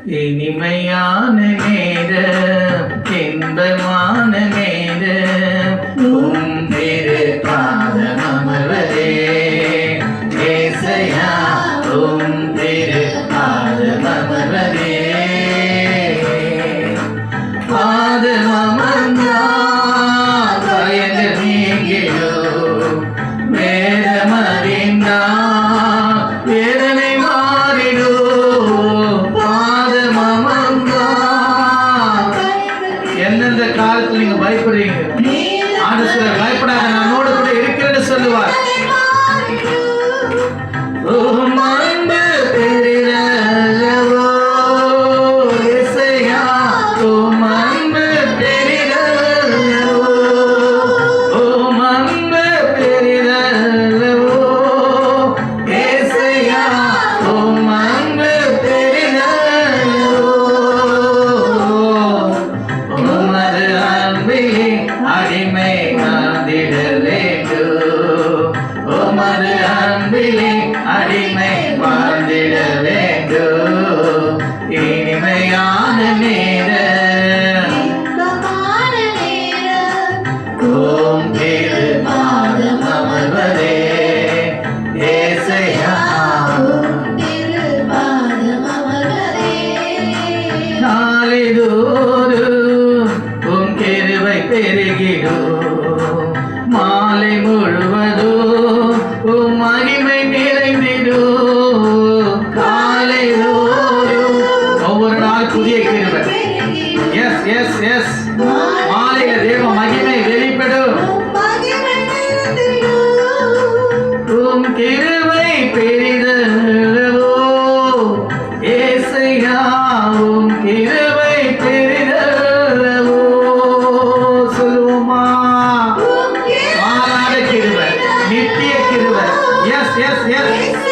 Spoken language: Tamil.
இனிமையான நேரம், இன்பமான நேரம், உம் திரு பாதம் அமர்வதே. ஏசையா உம் திரு பாதம் அமர்வதே. பாதம் அமர்ந்தால் பயந்து நீங்கிடும், வேதம் அறிந்தால் வேதனை மாறிடும். பாதம் அமர்ந்தால் எந்தெந்த காலத்தில் நீங்க பயப்படுறீங்க, ஆண்டு சிலர் பயப்படாத, நம்மோடு கூட இருக்கிறேன்னு சொல்லுவார். உம் அன்பு பெரிதல்லவோ இயேசையா, உம் அன்பு பெரிதல்லவோ, உம் அன்பு பெரிதல்லவோ இயேசையா, உம் அன்பு பெரிதல்லவோ. உமது அன்பிலே அடிமை வாழ்ந்திட வேண்டும், உமது அன்பிலே அடிமை வாழ்ந்திட வேண்டும். இனிமையான நேரம், ஓம் திரு பாதம் அமர்வதே. ஏசையா நாளிதோறும் உம் கிருபை பெருகிடும், மாலை முழுவதும் உம் மகிமை நிறைந்திடும். காலை தோறும் ஒவ்வொரு நாள் புதிய கிருபை. எஸ் எஸ் எஸ், மாலையில தேவ மகிமை வெளிப்படும். உம் கிருபை பெரிதல்லவோ ஏசையா, உம் கிருபை பெரிதல்லவோ. சொல்லுவோமா? மாறாத கிருபை, நித்திய கிருபை. Yes yes S.